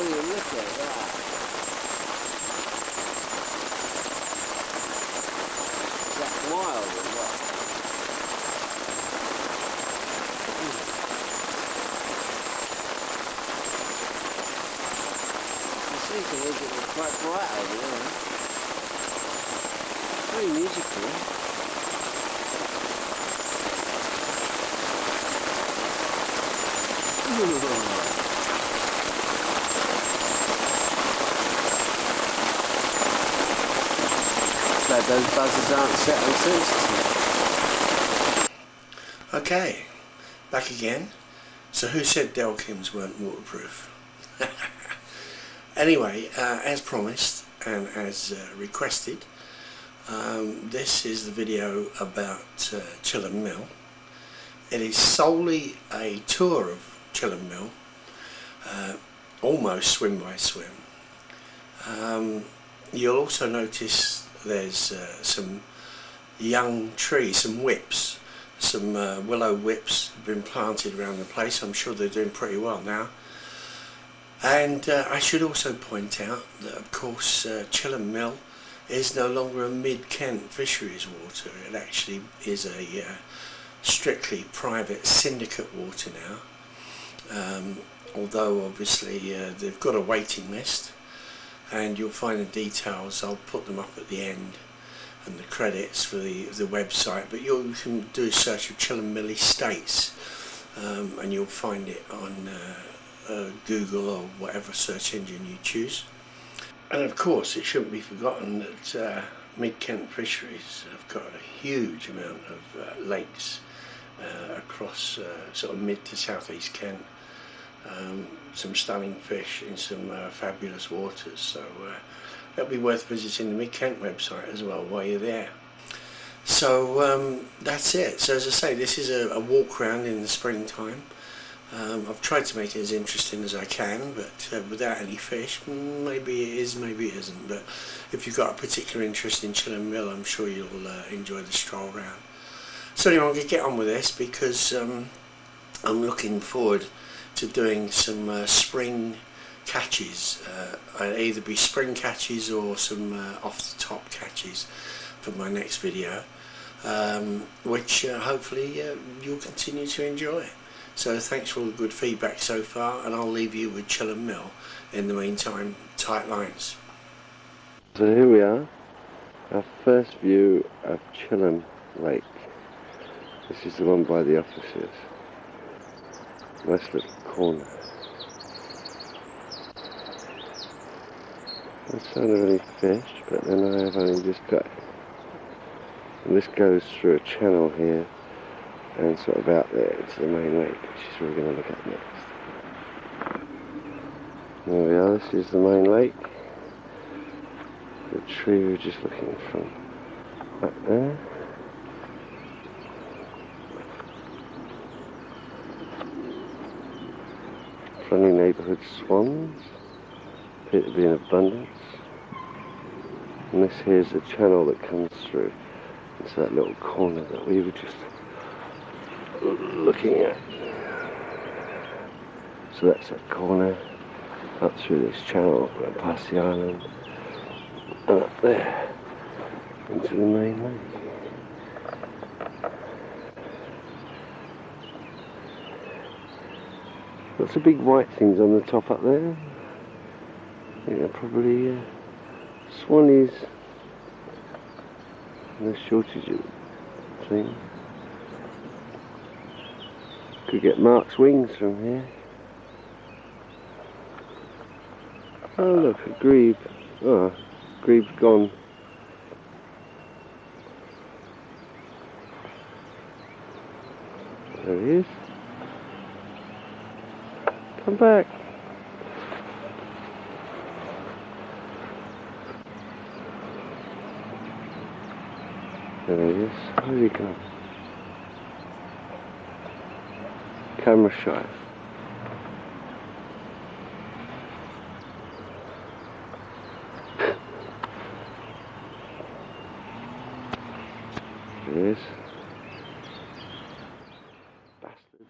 Oh, look at that. Is that wild or what? You see, it's quite bright over there. Very musical. Glad those buzzers aren't set on sensitive. Okay, back again. So who said Delkims weren't waterproof? Anyway, as promised and as requested, this is the video about Chilham Mill. It is solely a tour of Chilham Mill, almost swim by swim. You'll also notice there's some young trees, some whips, some willow whips have been planted around the place. I'm sure they're doing pretty well now. And I should also point out that, of course, Chilham Mill is no longer a mid-Kent fisheries water. It actually is a strictly private syndicate water now. Although obviously they've got a waiting list, and you'll find the details. I'll put them up at the end and the credits for the website, but you can do a search of Chilham Mill Estates and you'll find it on Google or whatever search engine you choose. And of course it shouldn't be forgotten that mid-Kent fisheries have got a huge amount of lakes across sort of mid to southeast Kent. Some stunning fish in some fabulous waters, so it'll be worth visiting the Mid-Kent website as well while you're there. So that's it. So as I say, this is a walk around in the springtime. I've tried to make it as interesting as I can, but without any fish, maybe it is, maybe it isn't. But if you've got a particular interest in Chilham Mill, I'm sure you'll enjoy the stroll round. So anyway, I'm going to get on with this because I'm looking forward to doing some spring catches. I'll either be spring catches or some off the top catches for my next video, which hopefully you'll continue to enjoy. So thanks for all the good feedback so far, and I'll leave you with Chilham Mill. In the meantime, tight lines. So here we are, our first view of Chilham Lake. This is the one by the offices. Nice little corner. No sign of any fish, but then I have only just got. And this goes through a channel here and sort of out there into the main lake, which is what we're going to look at next. There we are, this is the main lake. The tree we were just looking from back there. Friendly neighbourhood swans appear to be in abundance, and this here is the channel that comes through into that little corner that we were just looking at. So that's that corner up through this channel, right past the island, and up there into the main lake. Lots of big white things on the top up there. I think they're probably swannies. No shortage of things. Could get Mark's wings from here. Oh look, a grebe. Oh, grebe's gone. There he is. Come back. There he is. Where did he go? Camera shy. There he is. Bastard.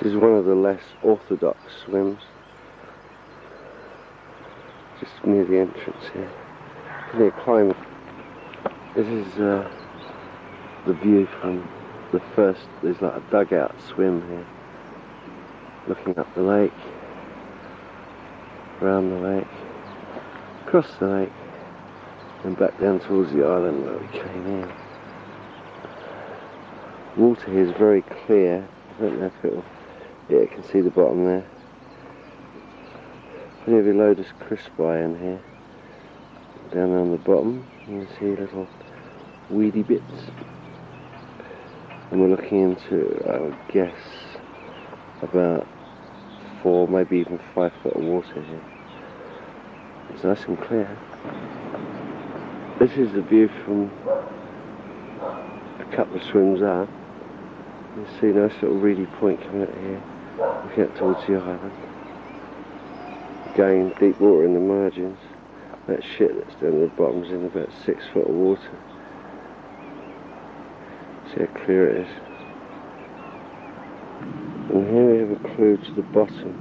This is one of the less orthodox swims. Just near the entrance here. Near climbing. This is the view from the first. There's like a dugout swim here. Looking up the lake, around the lake, across the lake, and back down towards the island where we came in. Water here is very clear. I don't know if it'll... Yeah, you can see the bottom there. Plenty of Orthodox Kris by in here. Down on the bottom, you can see little weedy bits. And we're looking into, I would guess, about 4, maybe even 5 foot of water here. It's nice and clear. This is the view from a couple of swims up. You see a nice little reedy point coming out here, looking out towards the island. Again, deep water in the margins. That shit that's down at the bottom's in about 6 foot of water. See how clear it is. And here we have a clue to the bottom.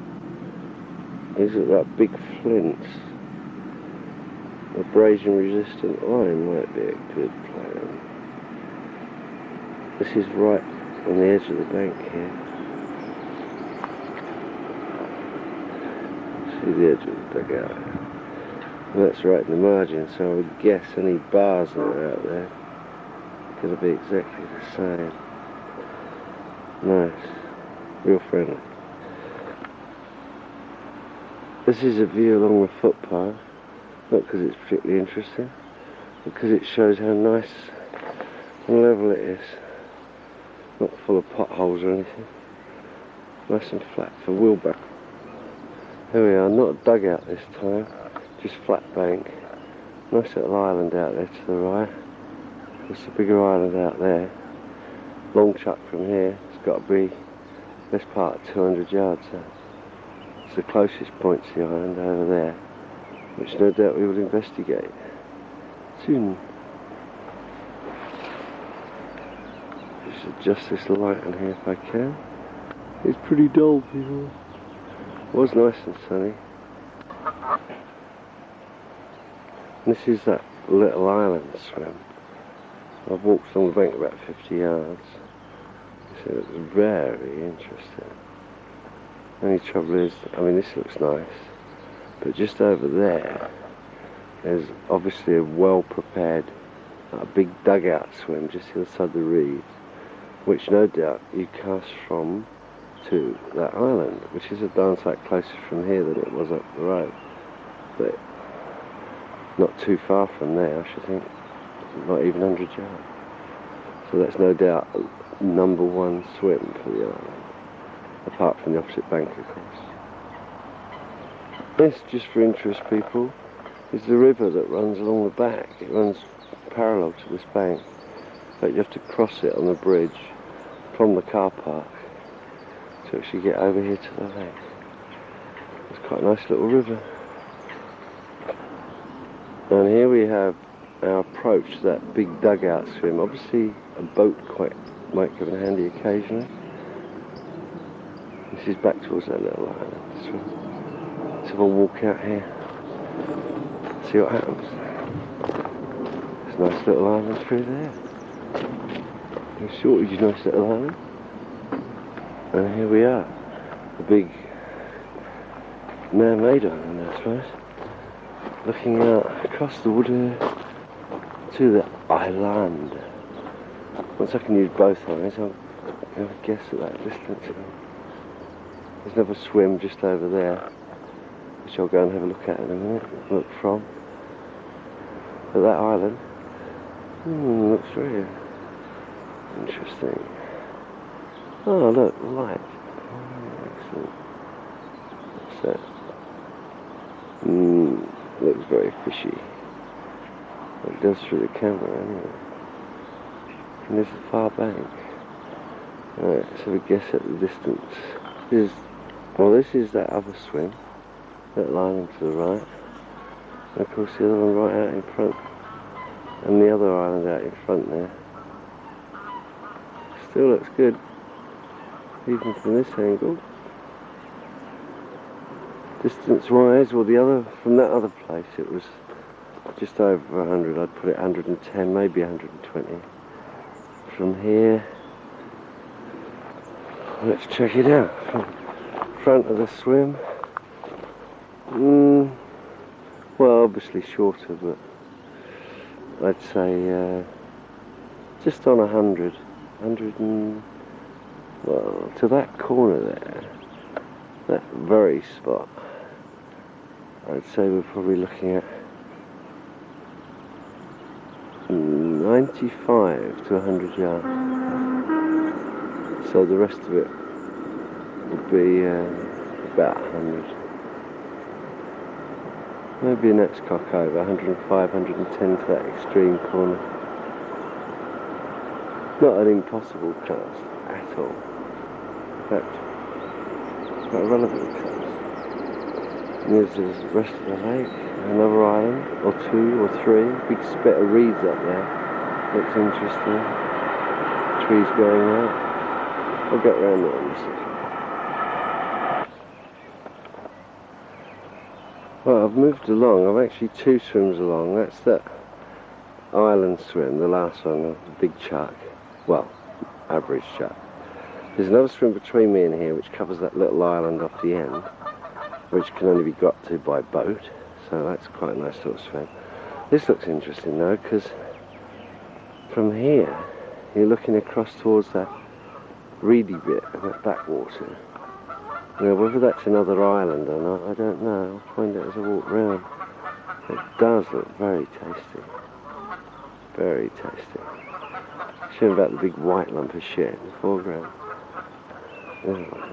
These are like big flints. Abrasion resistant iron might be a good plan. This is right on the edge of the bank here. See the edge of the dugout. And that's right in the margin, so I would guess any bars that are out there are going to be exactly the same. Nice. Real friendly. This is a view along the footpath, not because it's particularly interesting, but because it shows how nice and level it is. Not full of potholes or anything. Nice and flat for wheelbarrow. Here we are, not a dugout this time, just flat bank. Nice little island out there to the right. There's a bigger island out there. Long chuck from here, it's got to be best part of 200 yards. It's the closest point to the island over there, which no doubt we will investigate soon. Just adjust this light on here if I can. It's pretty dull, people. It was nice and sunny. And this is that little island swim. I've walked along the bank about 50 yards. So it's very interesting. Only trouble is, I mean, this looks nice, but just over there, there's obviously a well-prepared, big dugout swim just the other side of the reeds, which no doubt you cast from to that island, which is a darn sight closer from here than it was up the road, but not too far from there, I should think, not even 100 yards. So that's no doubt #1 swim for the island, apart from the opposite bank, of course. This, just for interest, people, is the river that runs along the back. It runs parallel to this bank, but you have to cross it on the bridge from the car park to actually get over here to the lake. It's quite a nice little river. And here we have our approach to that big dugout swim. Obviously a boat might come in handy occasionally. This is back towards that little island. Let's have a walk out here, see what happens. There's a nice little island through there. A shortage, nice little island. And here we are, the big man-made island, I suppose. Looking out across the water to the island. Once I can use both eyes, I'll have a guess at that distance. There's another swim just over there, which I'll go and have a look at in a minute. Look from. But that island looks very interesting. Oh look, light. Oh, excellent. What's that? Looks very fishy. It does through the camera anyway. And there's the far bank. Alright, let's have a guess at the distance. This is that other swim. That island to the right. And of course the other one right out in front. And the other island out in front there. Still looks good. even from this angle. Distance wise, or the other, from that other place, it was just over 100. I'd put it 110, maybe 120. From here, let's check it out. From front of the swim, well, obviously shorter, but I'd say just on 100 and, well, to that corner there, that very spot, I'd say we're probably looking at 95 to 100 yards. So the rest of it would be about 100. Maybe a next cock over, 105, 110 to that extreme corner. Not an impossible cast at all. In fact, quite a relevant cast. And there's the rest of the lake, another island, or two or three. Big spit of reeds up there. Looks interesting. Trees going out. I'll get around there in a second. Well, I've moved along. I've actually two swims along. That's that island swim, the last one, the big chuck. Well, average chuck. There's another swim between me and here which covers that little island off the end, which can only be got to by boat, so that's quite a nice little swim. This looks interesting though, because from here you're looking across towards that reedy bit of that backwater. Now, whether that's another island or not, I don't know. I'll find out as I walk round. It does look very tasty. Very tasty. Showing about the big white lump of shit in the foreground. Anyway.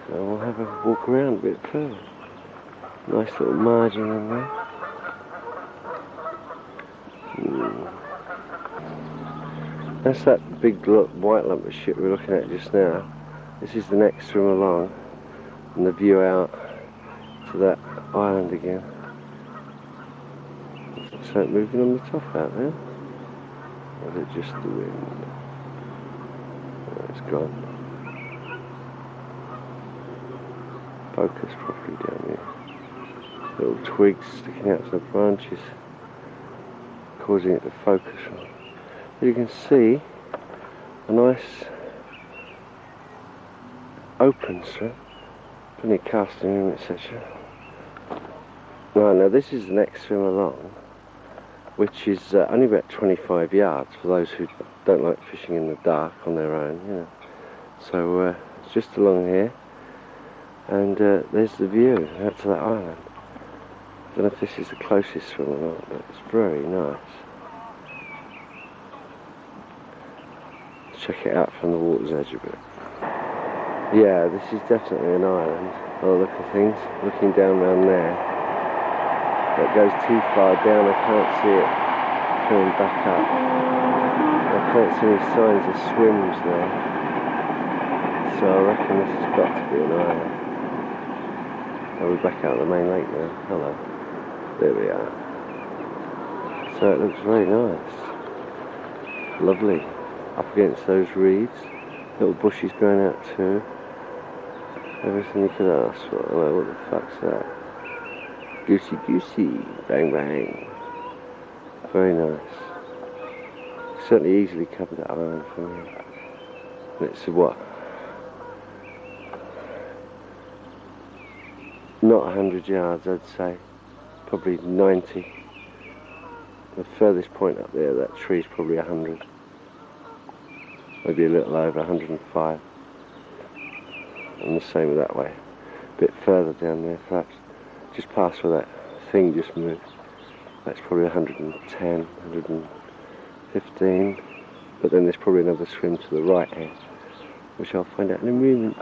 So we'll have a walk around a bit further. Nice little margin in there. That's that big white lump of shit we were looking at just now. This is the next swim along, and the view out to that island again. Is that moving on the top out there? Or is it just the wind? Oh, it's gone. Focus properly down here. Little twigs sticking out to the branches, causing it to focus on. But you can see a nice open swim, plenty of casting room, etc. Right, now this is the next swim along, which is only about 25 yards for those who don't like fishing in the dark on their own, you know. So it's just along here, and there's the view out to that island. I don't know if this is the closest swim or not, but it's very nice. Check it out from the water's edge a bit. Yeah, this is definitely an island. Oh, look at things. Looking down around there. That goes too far down. I can't see it coming back up. I can't see any signs of swims there. So I reckon this has got to be an island. Oh, we're back out of the main lake now. Hello. There we are. So it looks very nice. Lovely. Up against those reeds. Little bushes going out too. Everything you could ask for. Oh, what the fuck's that? Goosey goosey. Bang bang. Very nice. Certainly easily covered that island from here. And it's what? Not 100 yards, I'd say. Probably 90. The furthest point up there, that tree's probably 100. Maybe a little over 105. And the same that way. A bit further down there, perhaps. Just past where that thing just moved. That's probably 110, 115. But then there's probably another swim to the right here, which I'll find out in a moment.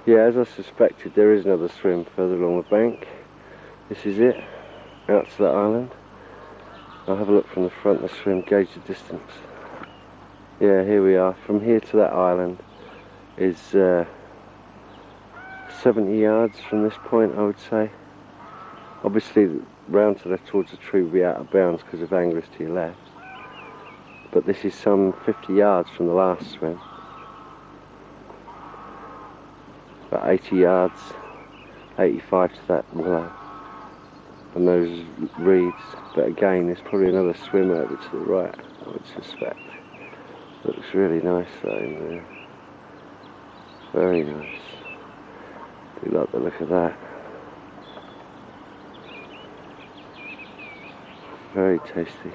Yeah, as I suspected, there is another swim further along the bank. This is it, out to that island. I'll have a look from the front of the swim, gauge the distance. Yeah, here we are. From here to that island is 70 yards from this point, I would say. Obviously, round to the left towards the tree will be out of bounds because of anglers to your left. but this is some 50 yards from the last swim. About 80 yards, 85 to that willow and those reeds, but again there's probably another swim over to the right, I would suspect. Looks really nice though in there. Very nice. Do like the look of that. Very tasty.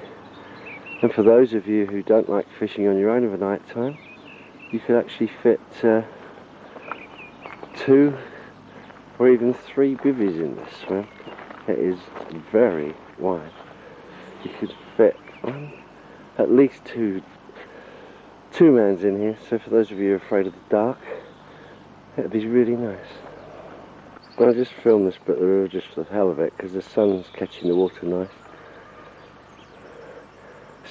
And for those of you who don't like fishing on your own of a night time, you could actually fit 2 or even 3 bivvies in this swim. It is very wide. You could fit at least two mans in here, so for those of you who are afraid of the dark, it'd be really nice. I just filmed this bit of the river just for the hell of it because the sun's catching the water nice.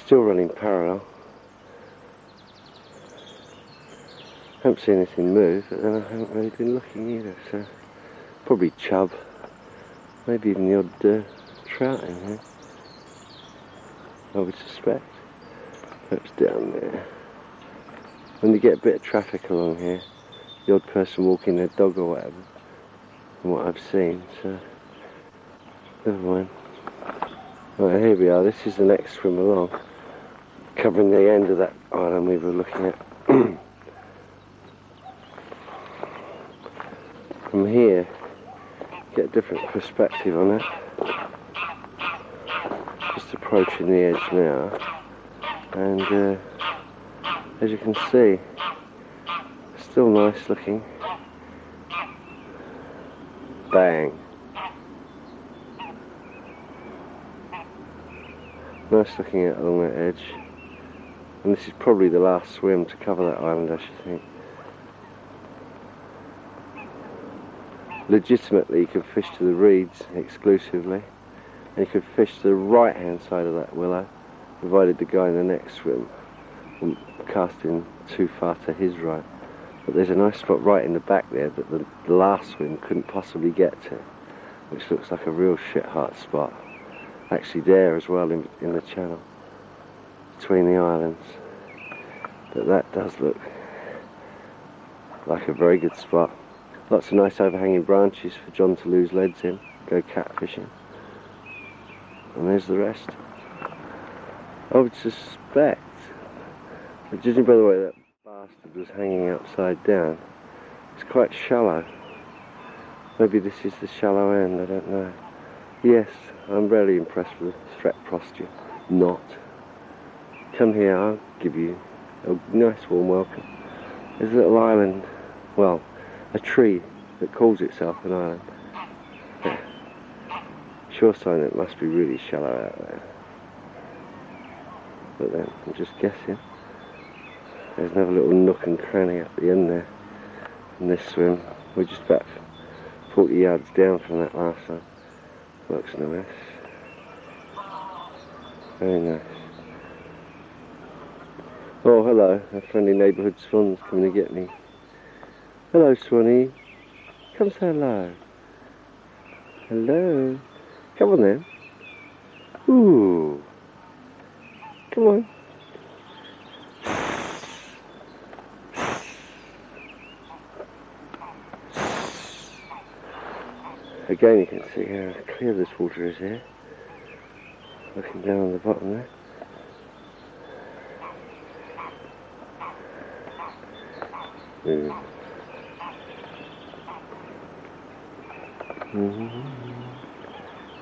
Still running parallel. Haven't seen anything move, but then I haven't really been looking either, so probably chub, maybe even the odd trout in here, I would suspect. Perhaps down there. When you get a bit of traffic along here, the odd person walking their dog or whatever, from what I've seen, so never mind. Right, here we are. This is the next swim along, covering the end of that island we were looking at. From here, get a different perspective on it. Just approaching the edge now, and as you can see, still nice looking. Bang. Nice looking at along that edge. And this is probably the last swim to cover that island, I should think. Legitimately, you could fish to the reeds exclusively, and you could fish to the right hand side of that willow, provided the guy in the next swim wasn't casting too far to his right. But there's a nice spot right in the back there that the last swim couldn't possibly get to, which looks like a real shit-heart spot. Actually there as well in the channel, between the islands. But that does look like a very good spot. Lots of nice overhanging branches for John to lose leads in, go catfishing. And there's the rest. I would suspect, judging by the way that bastard was hanging upside down, it's quite shallow. Maybe this is the shallow end, I don't know. Yes, I'm really impressed with the threat posture. Not. Come here, I'll give you a nice warm welcome. There's a little island, well, a tree that calls itself an island. Yeah. Sure sign it must be really shallow out there. But then, I'm just guessing. There's another little nook and cranny at the end there. In this swim, we're just about 40 yards down from that last one. Looks nice. Very nice. Oh, hello. A friendly neighbourhood swan's coming to get me. Hello, Swanee. Come say hello. Hello. Come on then. Ooh. Come on. Again, you can see how clear this water is here. Looking down on the bottom there.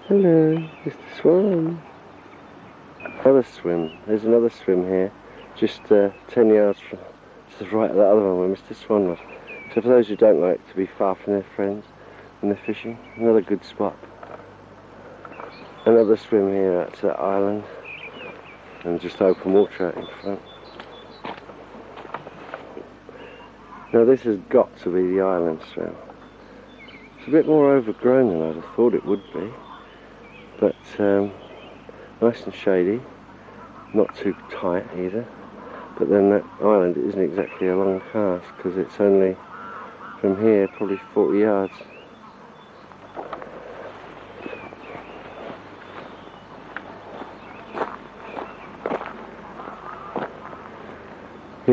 Hello, Mr. Swan. Another swim. There's another swim here, just 10 yards from to the right of that other one where Mr. Swan was. So for those who don't like to be far from their friends when they're fishing, another good spot. Another swim here at that island, and just open water out in front. Now this has got to be the island swim. It's a bit more overgrown than I'd have thought it would be, but nice and shady, not too tight either. But then that island isn't exactly a long cast because it's only from here probably 40 yards.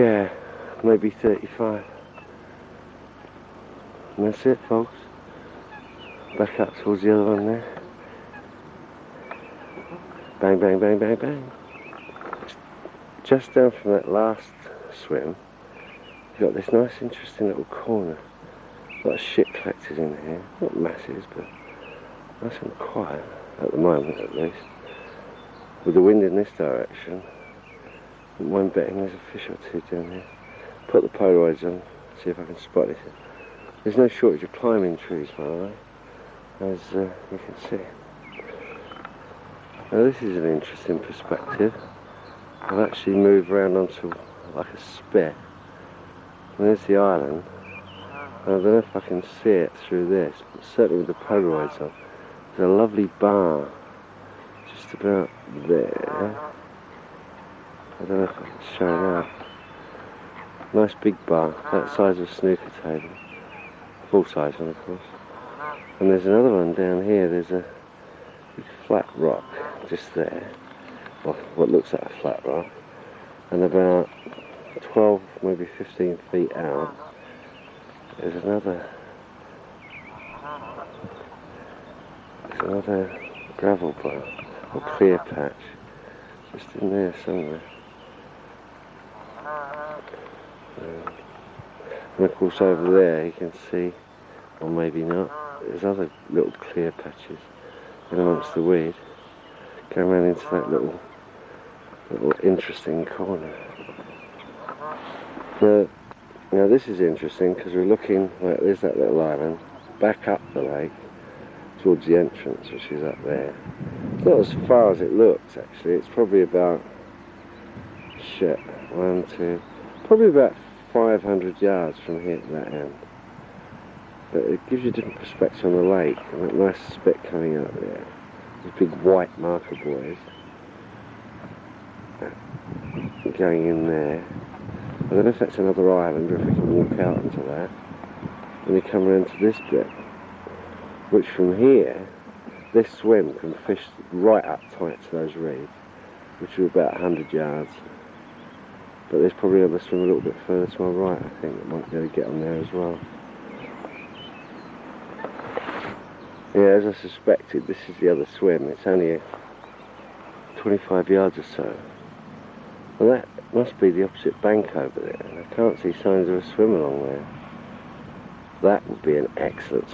Yeah, maybe 35. And that's it, folks. Back up towards the other one there. Bang, bang, bang, bang, bang. Just down from that last swim, you've got this nice interesting little corner. A lot of shit collected in here. Not masses, but nice and quiet, at the moment at least. With the wind in this direction, I wouldn't mind betting there's a fish or two down here. Put the Polaroids on, see if I can spot it. There's no shortage of climbing trees, by the way, as you can see. Now this is an interesting perspective. I've actually moved around onto like a spit. And there's the island. And I don't know if I can see it through this, but certainly with the Polaroids on. There's a lovely bar just about there. I don't know if I can show it out. Nice big bar, that size of a snooker table. Full size one, of course. And there's another one down here. There's a big flat rock just there. Well, what looks like a flat rock. And about 12, maybe 15 feet out, there's another gravel bar, or clear patch, just in there somewhere. And of course over there you can see, or maybe not, there's other little clear patches in amongst the weed, going around into that little interesting corner. Now this is interesting because we're looking, well, there's that little island, back up the lake towards the entrance, which is up there. It's not as far as it looks actually, it's probably about, probably about 500 yards from here to that end. But it gives you a different perspective on the lake, and that nice spit coming out there. These big white marker buoys going in there. I don't know if that's another island or if we can walk out into that. And you come around to this bit, which from here, this swim can fish right up tight to those reeds, which are about 100 yards. But there's probably another swim a little bit further to my right, I think, that might be able to get on there as well. Yeah, as I suspected, this is the other swim. It's only 25 yards or so. Well, that must be the opposite bank over there, and I can't see signs of a swim along there. That would be an excellent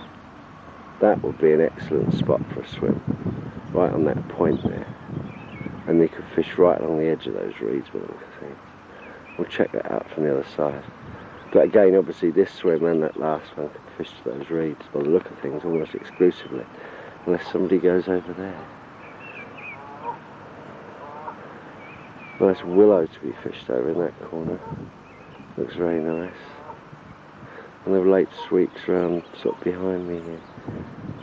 spot for a swim, right on that point there. And you could fish right along the edge of those reeds by the look of things. We'll check that out from the other side. But again, obviously this swim and that last one could fish to those reeds by the look of things almost exclusively, unless somebody goes over there. Nice willow to be fished over in that corner. Looks very nice. And the lake sweeps around sort of behind me here.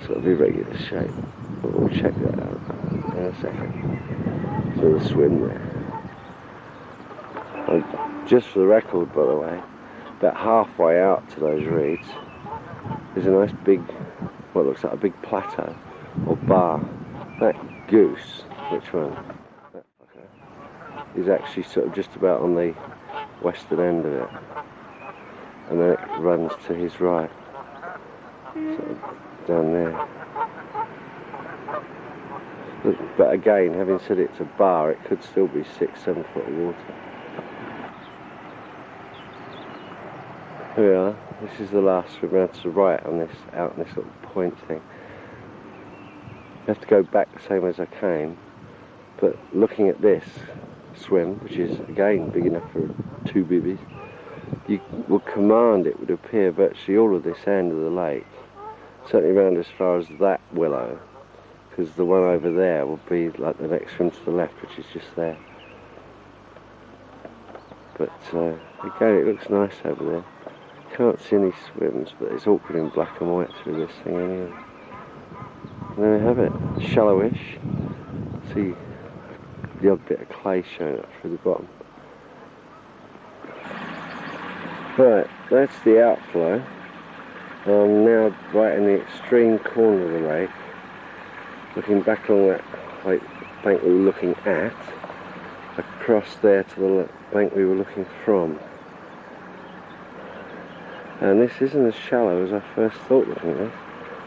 Sort of irregular shape. But we'll check that out in a second. So the swim there. Just for the record, by the way, about halfway out to those reeds, there's a nice big, what looks like a big plateau or bar. That goose, which one? That fucker, is actually sort of just about on the western end of it, and then it runs to his right, sort of down there. But again, having said it's a bar, it could still be 6-7 foot of water. Here we are. This is the last swim round to the right on this, out on this little point thing. I have to go back the same as I came, but looking at this swim, which is again big enough for 2 bibbies, you would command, it would appear, virtually all of this end of the lake, certainly around as far as that willow, because the one over there will be like the next swim to the left, which is just there. But again, it looks nice over there. Can't see any swims, but it's awkward in black and white through this thing anyway. And there we have it, shallowish. See the odd bit of clay showing up through the bottom. Right, that's the outflow. I'm now right in the extreme corner of the lake, looking back along that bank we were looking at, across there to the bank we were looking from. And this isn't as shallow as I first thought looking at this.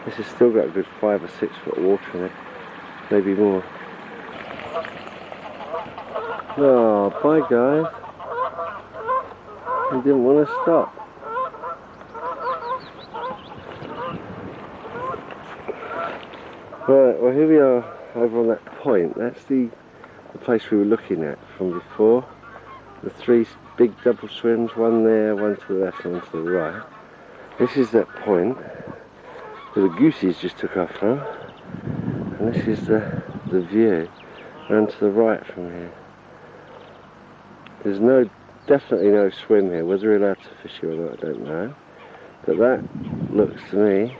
This has still got a good 5 or 6 foot of water in it, maybe more. Oh, bye guys. He didn't want to stop. Right, well here we are over on that point. That's the place we were looking at from before. The 3 big double swims, one there, one to the left and one to the right. This is that point where the goosies just took off from. And this is the view around to the right from here. There's definitely no swim here. Whether we're allowed to fish here or not, I don't know. But that looks to me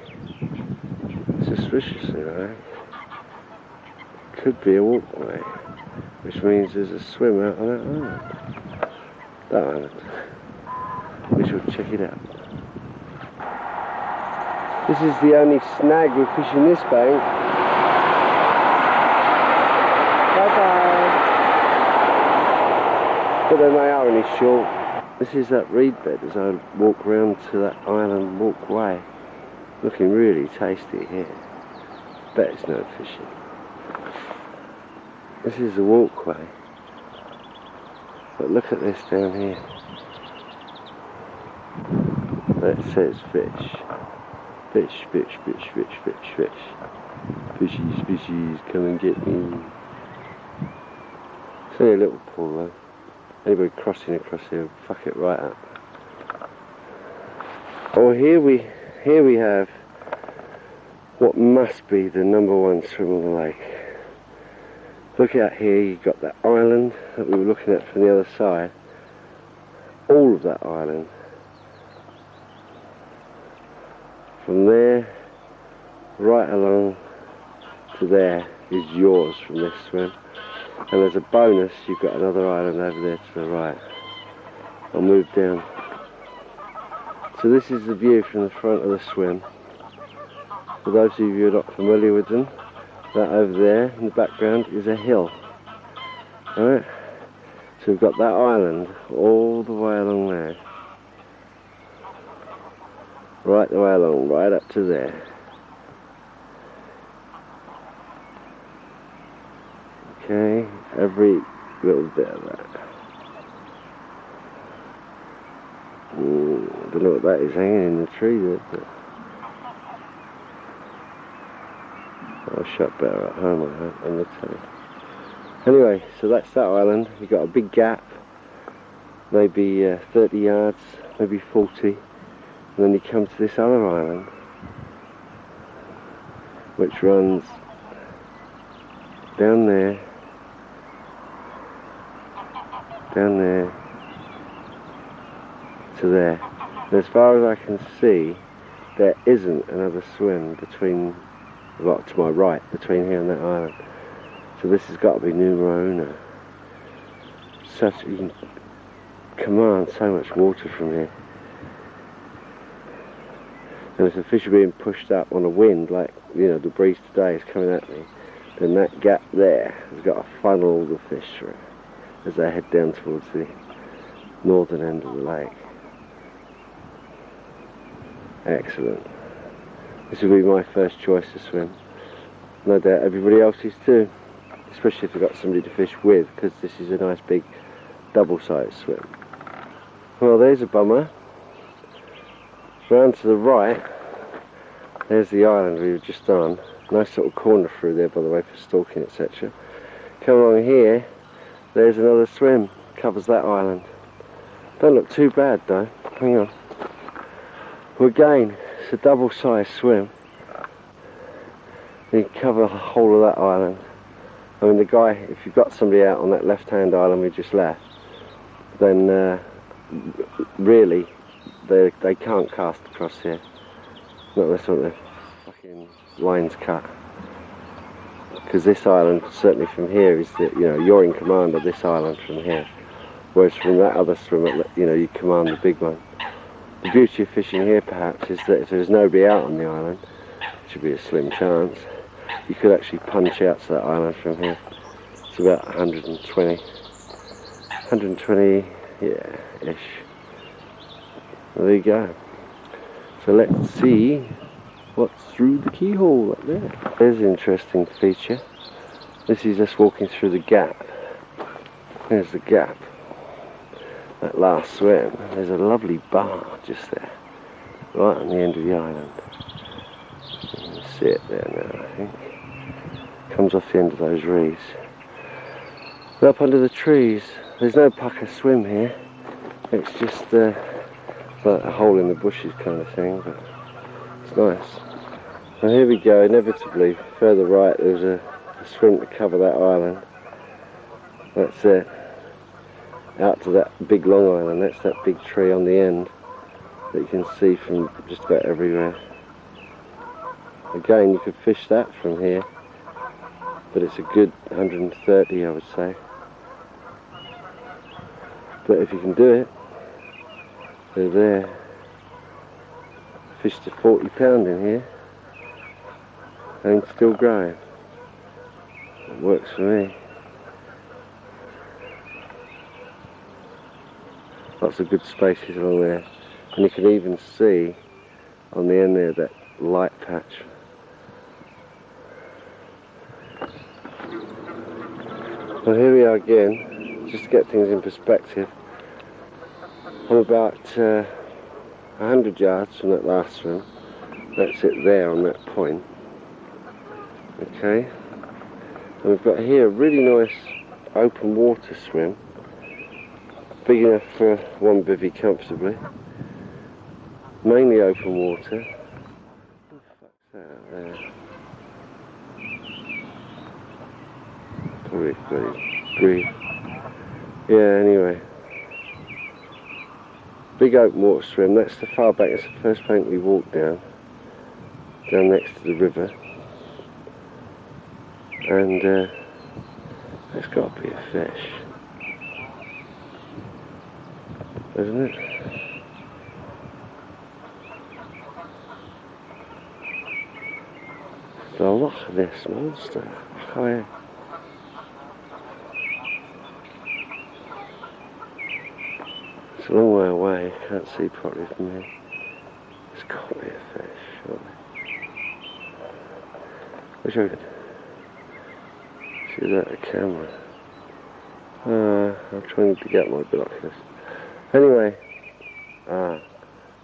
suspiciously like could be a walkway, which means there's a swim out on that island. That island. We shall check it out. This is the only snag we're fishing this bank. Bye bye. But then they are only short. This is that reed bed as I walk round to that island walkway. Looking really tasty here. Bet it's no fishing. This is the walkway. But look at this down here. That says fish. Fish, fish, fish, fish, fish, fish. Fishies, fishies, come and get me. It's only a little pool though. Anybody crossing across here, fuck it right up. Oh, here we have what must be the #1 swim on the lake. Look out here, you've got that island that we were looking at from the other side. All of that island. From there, right along to there is yours from this swim. And as a bonus, you've got another island over there to the right. I'll move down. So this is the view from the front of the swim. For those of you who are not familiar with them, that over there in the background is a hill. Alright? So we've got that island all the way along there. Right the way along, right up to there. Okay, every little bit of that. I don't know what that is hanging in the tree there, but I'll shut better at home on the telly. Anyway, so that's that island. You've got a big gap, maybe 30 yards, maybe 40, and then you come to this other island, which runs down there, to there. And as far as I can see, there isn't another swim between, well, to my right, between here and that island. So this has got to be numero uno. You can command so much water from here. And if the fish are being pushed up on a wind, like the breeze today is coming at me, then that gap there has got to funnel all the fish through as they head down towards the northern end of the lake. Excellent. This will be my first choice to swim. No doubt everybody else's too, especially if they've got somebody to fish with, because this is a nice big double-sized swim. Well, there's a bummer. Round to the right, there's the island we were just on. Nice little corner through there, by the way, for stalking, etc. Come along here, there's another swim, covers that island. Don't look too bad though. Hang on. Well, again, it's a double-sized swim. You cover the whole of that island. I mean, the guy, if you've got somebody out on that left-hand island we just left, then really they can't cast across here. Not unless the fucking line's cut. Because this island, certainly from here, is that you're in command of this island from here. Whereas from that other swim, you command the big one. The beauty of fishing here, perhaps, is that if there's nobody out on the island, which would be a slim chance, you could actually punch out to that island from here. It's about 120, yeah, ish. Well, there you go. So let's see what's through the keyhole up there. There's an interesting feature. This is us walking through the gap. There's the gap. That last swim. There's a lovely bar just there, right on the end of the island. You can see it there now, I think. Comes off the end of those reeds. And up under the trees, there's no pucker swim here. It's just like a hole in the bushes kind of thing, but it's nice. And here we go, inevitably, further right there's a swim to cover that island. That's it. Out to that big long island, that's that big tree on the end that you can see from just about everywhere. Again, you could fish that from here, but it's a good 130, I would say. But if you can do it, they're there. Fished a 40 pound in here, and still growing. It works for me. Lots of good spaces along there, and you can even see on the end there that light patch. Well, here we are again, just to get things in perspective. I'm about 100 yards from that last swim. That's it there on that point. Okay, and we've got here a really nice open water swim, big enough for one bivvy comfortably. Mainly open water. What the fuck's that out there? Probably grief. Yeah, anyway. Big open water swim. That's the far back. It's the first bank we walked down next to the river. And there's got to be a fish, isn't it? So look at this monster. Oh, it's a long way away, can't see properly from here. There's got to be a fish, surely. Wish I could see that, a camera. I'm trying to get my binoculars. Anyway, I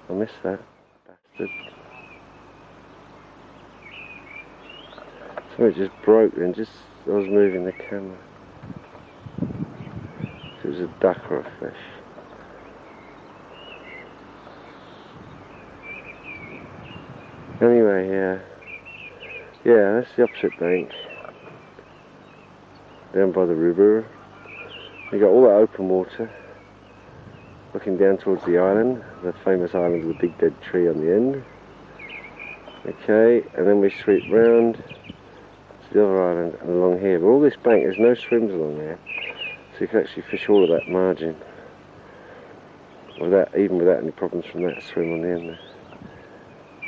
missed that bastard. Something just broke then, just as I was moving the camera. It was a duck or a fish. Anyway, yeah, that's the opposite bank. Down by the river. You got all that open water. Looking down towards the island, the famous island with the big dead tree on the end. Okay, and then we sweep round to the other island and along here. But all this bank, there's no swims along there, so you can actually fish all of that margin even without any problems from that swim on the end there.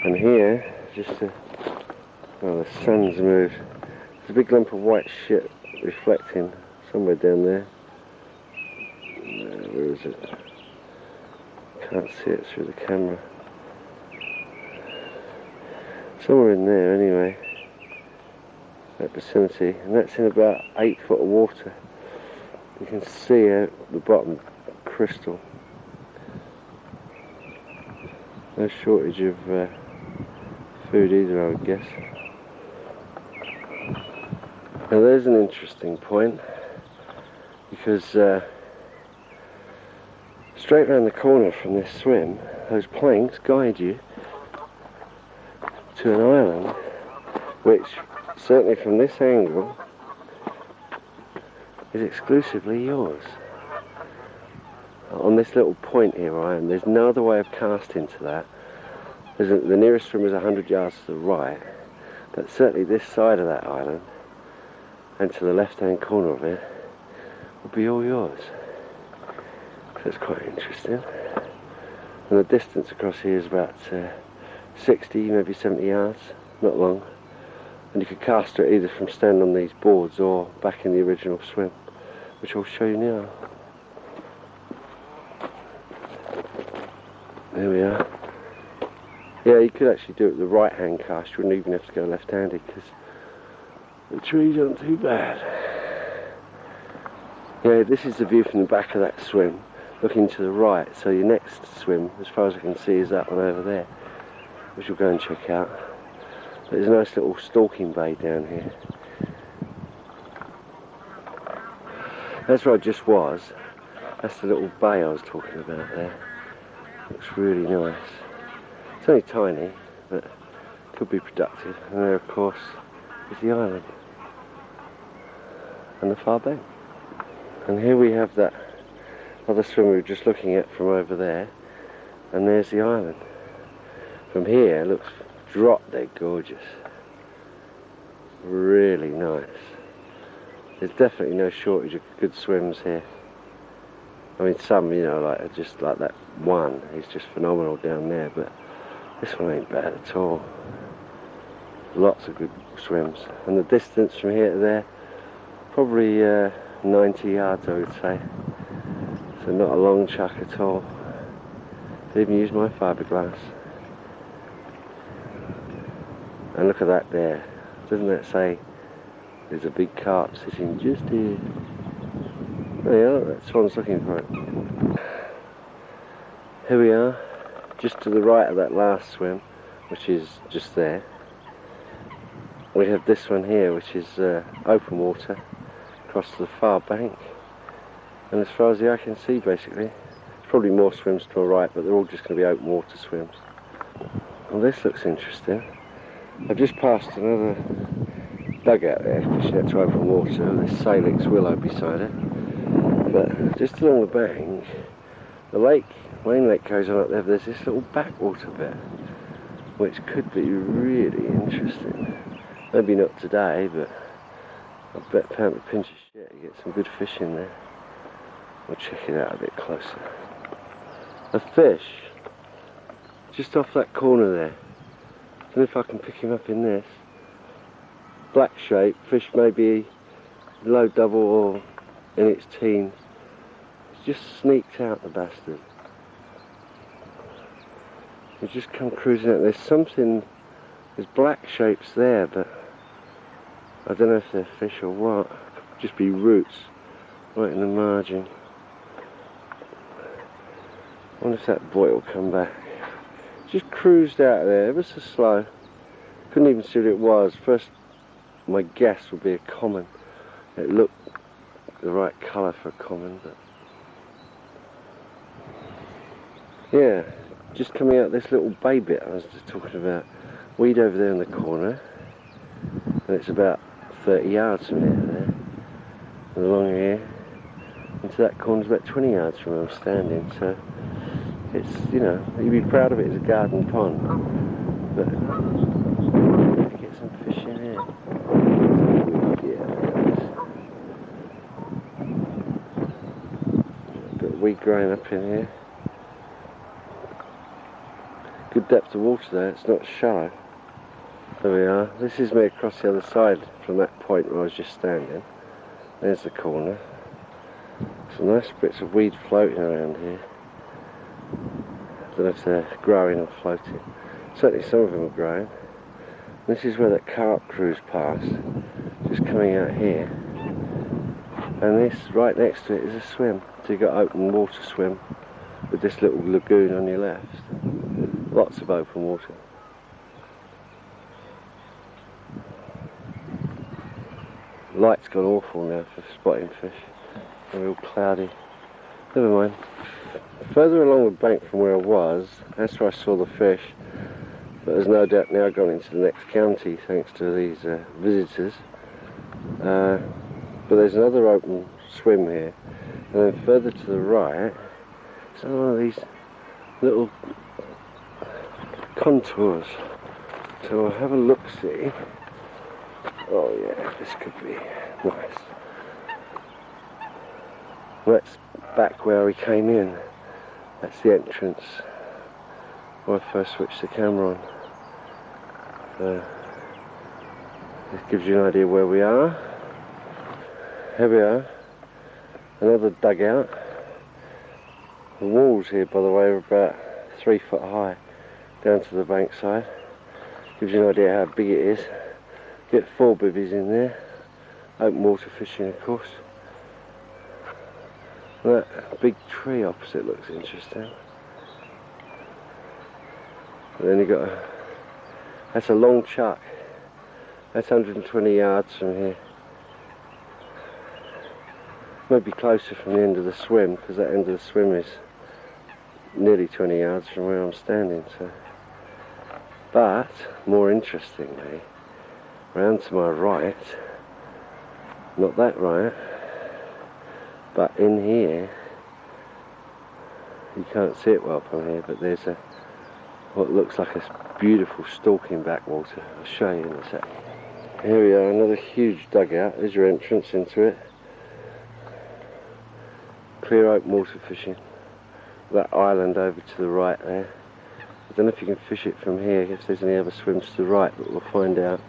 And here, well, the sun's moved. There's a big lump of white shit reflecting somewhere down there. Where is it? Can't see it through the camera. Somewhere in there anyway. That vicinity. And that's in about 8 foot of water. You can see out the bottom crystal. No shortage of food either, I would guess. Now there's an interesting point, because straight around the corner from this swim, those planks guide you to an island which, certainly from this angle, is exclusively yours. On this little point here I am, there's no other way of casting to that. The nearest swim is 100 yards to the right, but certainly this side of that island and to the left hand corner of it will be all yours. So it's quite interesting. And the distance across here is about 60, maybe 70 yards, not long. And you could cast it either from standing on these boards or back in the original swim, which I'll show you now. There we are. Yeah, you could actually do it with the right hand cast. You wouldn't even have to go left-handed because the trees aren't too bad. Yeah, this is the view from the back of that swim, looking to the right. So your next swim, as far as I can see, is that one over there, which we'll go and check out. There's a nice little stalking bay down here. That's where I just was. That's the little bay I was talking about there. Looks really nice. It's only tiny, but could be productive. And there, of course, is the island and the far bank. And here we have that other swim we were just looking at from over there, and there's the island. From here, it looks drop dead gorgeous. Really nice. There's definitely no shortage of good swims here. I mean, some, you know, like just like that one is just phenomenal down there, but this one ain't bad at all. Lots of good swims, and the distance from here to there, probably 90 yards, I would say. So not a long chuck at all. Didn't even use my fiberglass. And look at that there. Doesn't that say there's a big carp sitting just here? Oh yeah, that's what I was looking for. It. Here we are, just to the right of that last swim, which is just there. We have this one here, which is open water, across to the far bank. And as far as the eye can see, basically, there's probably more swims to the right, but they're all just going to be open water swims. Well, this looks interesting. I've just passed another dugout there, fishing out to open water, with this salix willow beside it. But just along the bank, the lake, main lake goes on up there, there's this little backwater bit, which could be really interesting. Maybe not today, but I bet pound a pinch of shit you get some good fish in there. We'll check it out a bit closer. A fish, just off that corner there. I don't know if I can pick him up in this. Black shape, fish maybe low double or in its teens. It's just sneaked out, the bastard. He's just come cruising out. There's something, there's black shapes there, but I don't know if they're fish or what. Could just be roots right in the margin. I wonder if that boy will come back. Just cruised out there, ever so slow. Couldn't even see what it was. First, my guess would be a common. It looked the right colour for a common, but yeah, just coming out this little bay bit I was just talking about. Weed over there in the corner, and it's about 30 yards from here, there, and along here into that corner's about 20 yards from where I'm standing. So it's, you know, you'd be proud of it as a garden pond, but get some fish in here. A bit of weed growing up in here. Good depth of water there, it's not shallow. There we are. This is me across the other side from that point where I was just standing. There's the corner. Some nice bits of weed floating around here. I don't know if they're growing or floating. Certainly some of them are growing. This is where that carp cruise passed, just coming out here. And this, right next to it, is a swim. So you've got open water swim with this little lagoon on your left. Lots of open water. Light's gone awful now for spotting fish. They're real cloudy. Never mind. Further along the bank from where I was, that's where I saw the fish. But there's no doubt now gone into the next county thanks to these visitors. But there's another open swim here. And then further to the right, it's one of these little contours. So I'll have a look-see. Oh yeah, this could be nice. That's back where we came in. That's the entrance where I first switched the camera on. So this gives you an idea where we are. Here we are. Another dugout. The walls here, by the way, are about 3 foot high. down to the bankside. Gives you an idea how big it is. Get 4 bivvies in there. Open water fishing, of course. And that big tree opposite looks interesting. And then you got that's a long chuck. That's 120 yards from here. Maybe closer from the end of the swim, because that end of the swim is nearly 20 yards from where I'm standing. So, but more interestingly, round to my right, not that right, but in here, you can't see it well from here, but there's what looks like a beautiful stalking backwater. I'll show you in a sec. Here we are, another huge dugout. There's your entrance into it. Clear open water fishing. That island over to the right there. I don't know if you can fish it from here, if there's any other swims to the right, but we'll find out.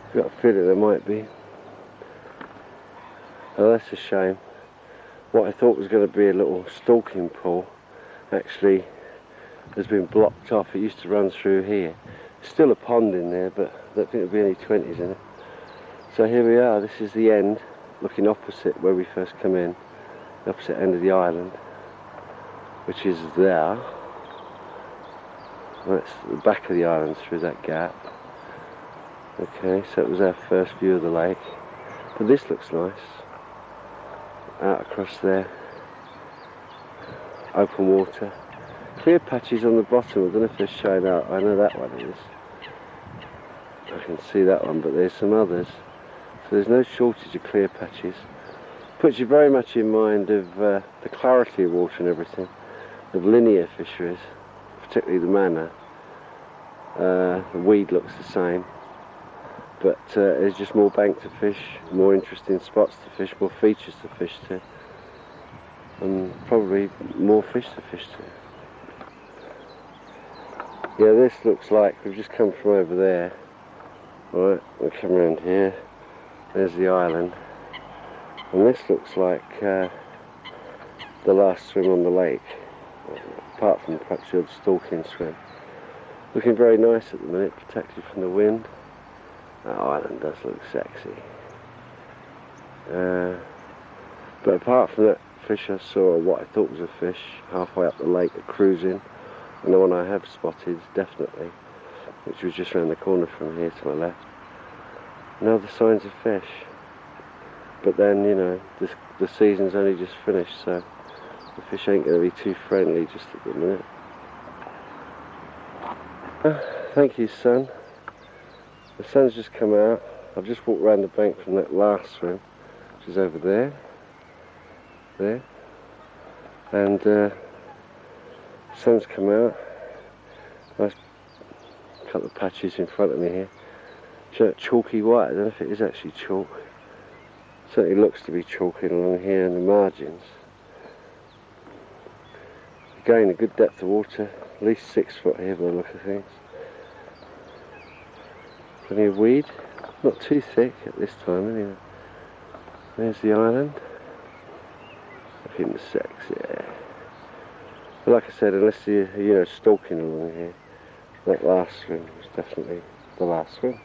I've got a feeling there might be. Oh, that's a shame. What I thought was going to be a little stalking pool actually has been blocked off. It used to run through here. Still a pond in there, but I don't think there'll be any 20s in it. So here we are, this is the end, looking opposite where we first come in, the opposite end of the island, which is there. That's the back of the island through that gap. Okay, so it was our first view of the lake. But this looks nice. Out across there. Open water. Clear patches on the bottom. I don't know if they're showing out. I know that one is. I can see that one, but there's some others. So there's no shortage of clear patches. Puts you very much in mind of the clarity of water and everything. Of linear fisheries, particularly the manna. The weed looks the same. But there's just more bank to fish, more interesting spots to fish, more features to fish to, and probably more fish to fish to. Yeah, this looks like we've just come from over there. Right, we'll come around here. There's the island, and this looks like the last swim on the lake, apart from perhaps the odd stalking swim. Looking very nice at the minute, protected from the wind. That island does look sexy. But apart from that fish, I saw what I thought was a fish halfway up the lake at cruising, and the one I have spotted definitely, which was just around the corner from here to my left. No other signs of fish. But then, you know, the season's only just finished, so the fish ain't going to be too friendly just at the minute. Thank you, son. The sun's just come out. I've just walked around the bank from that last swim, which is over there. There. And the sun's come out. Nice couple of patches in front of me here. Chalky white. I don't know if it is actually chalk. Certainly looks to be chalky along here in the margins. Again, a good depth of water. At least 6 foot here by the look of things. Plenty of weed, not too thick at this time anyway. There's the island. Looking sexy. But like I said, unless you're stalking along here, that last swim was definitely the last swim.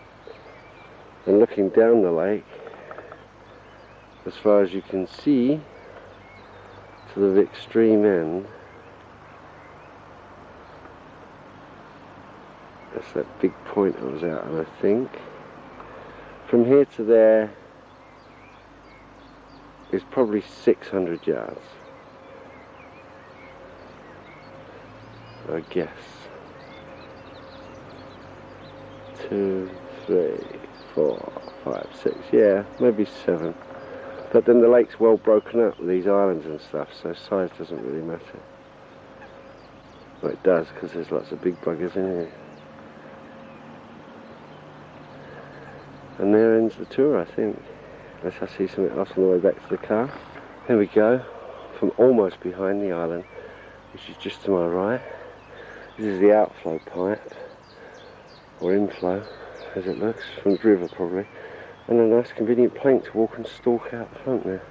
And looking down the lake, as far as you can see, to the extreme end, that's that big point I was out on, I think. From here to there is probably 600 yards, I guess. 2, 3, 4, 5, 6, yeah, maybe 7. But then the lake's well broken up with these islands and stuff, so size doesn't really matter. Well, it does, because there's lots of big buggers in here. And there ends the tour, I think. Unless I see something else on the way back to the car. Here we go, from almost behind the island, which is just to my right. This is the outflow pipe, or inflow, as it looks, from the river probably. And a nice convenient plank to walk and stalk out the front there.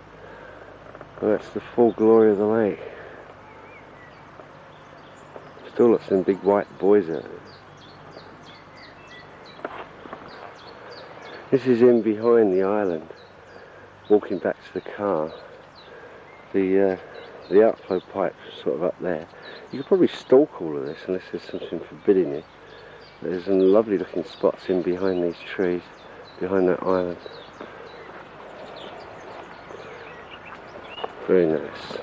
And that's the full glory of the lake. Still lots of them big white buoys out there. This is in behind the island, walking back to the car. The outflow pipes are sort of up there. You could probably stalk all of this unless there's something forbidding you. There's some lovely looking spots in behind these trees, behind that island. Very nice.